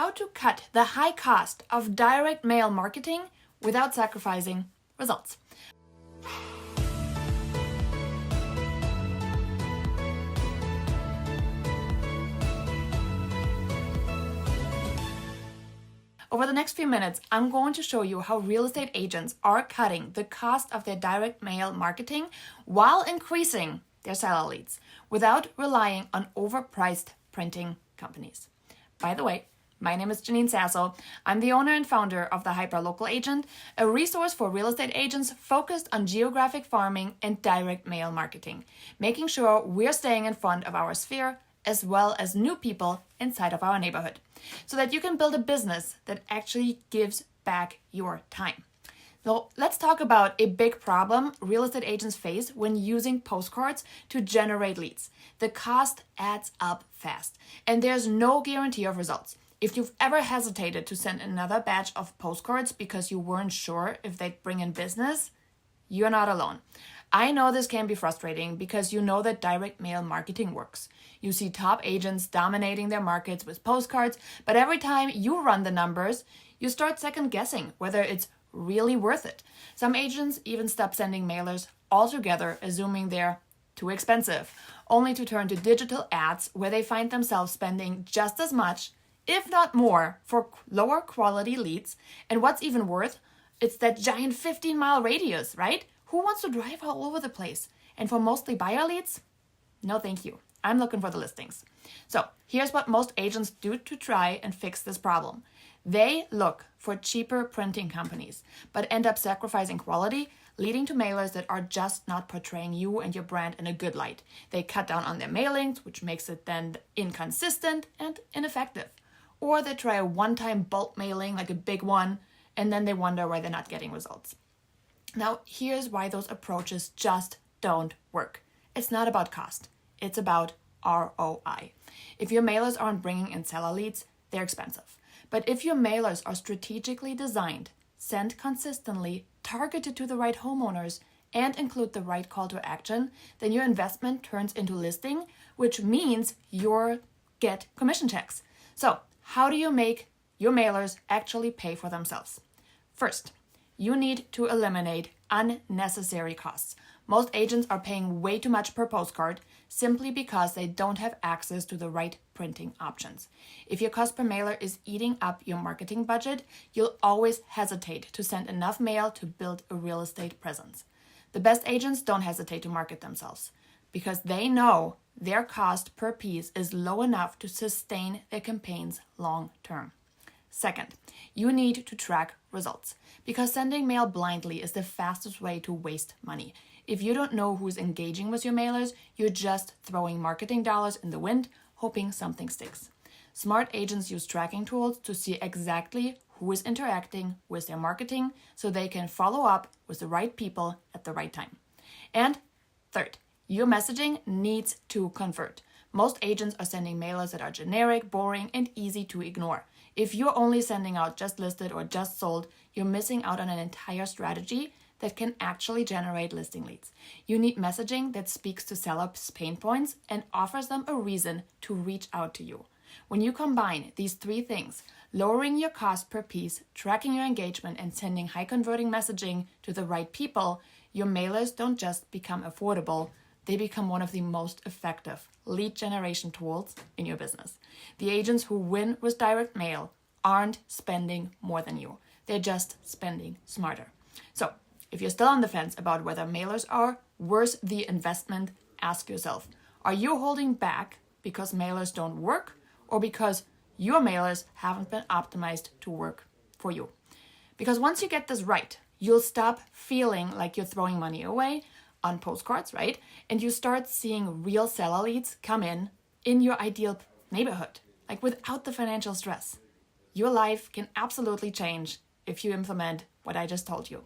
how to cut the high cost of direct mail marketing without sacrificing results. Over the next few minutes, I'm going to show you how real estate agents are cutting the cost of their direct mail marketing while increasing their seller leads without relying on overpriced printing companies. By the way, my name is Janine Sasso. I'm the owner and founder of the Hyperlocal Agent, a resource for real estate agents focused on geographic farming and direct mail marketing, making sure we're staying in front of our sphere as well as new people inside of our neighborhood, so that you can build a business that actually gives back your time. So let's talk about a big problem real estate agents face when using postcards to generate leads. The cost adds up fast, and there's no guarantee of results. If you've ever hesitated to send another batch of postcards because you weren't sure if they'd bring in business, you're not alone. I know this can be frustrating because you know that direct mail marketing works. You see top agents dominating their markets with postcards, but every time you run the numbers, you start second guessing whether it's really worth it. Some agents even stop sending mailers altogether, assuming they're too expensive, only to turn to digital ads where they find themselves spending just as much, if not more, for lower quality leads. And what's even worse, it's that giant 15-mile radius, right? Who wants to drive all over the place? And for mostly buyer leads? No, thank you. I'm looking for the listings. So here's what most agents do to try and fix this problem. They look for cheaper printing companies, but end up sacrificing quality, leading to mailers that are just not portraying you and your brand in a good light. They cut down on their mailings, which makes it then inconsistent and ineffective. Or they try a one-time bulk mailing, like a big one, and then they wonder why they're not getting results. Now, here's why those approaches just don't work. It's not about cost. It's about ROI. If your mailers aren't bringing in seller leads, they're expensive. But if your mailers are strategically designed, sent consistently, targeted to the right homeowners, and include the right call to action, then your investment turns into listing, which means you get commission checks. So, how do you make your mailers actually pay for themselves? First, you need to eliminate unnecessary costs. Most agents are paying way too much per postcard simply because they don't have access to the right printing options. If your cost per mailer is eating up your marketing budget, you'll always hesitate to send enough mail to build a real estate presence. The best agents don't hesitate to market themselves because they know their cost per piece is low enough to sustain their campaigns long term. Second, you need to track results because sending mail blindly is the fastest way to waste money. If you don't know who's engaging with your mailers, you're just throwing marketing dollars in the wind, hoping something sticks. Smart agents use tracking tools to see exactly who is interacting with their marketing so they can follow up with the right people at the right time. And third, your messaging needs to convert. Most agents are sending mailers that are generic, boring, and easy to ignore. If you're only sending out just listed or just sold, you're missing out on an entire strategy that can actually generate listing leads. You need messaging that speaks to sellers' pain points and offers them a reason to reach out to you. When you combine these three things, lowering your cost per piece, tracking your engagement, and sending high-converting messaging to the right people, your mailers don't just become affordable, they become one of the most effective lead generation tools in your business. The agents who win with direct mail aren't spending more than you. They're just spending smarter. So, if you're still on the fence about whether mailers are worth the investment, ask yourself, are you holding back because mailers don't work or because your mailers haven't been optimized to work for you? Because once you get this right, you'll stop feeling like you're throwing money away on postcards, right? And you start seeing real seller leads come in your ideal neighborhood, like without the financial stress. Your life can absolutely change if you implement what I just told you.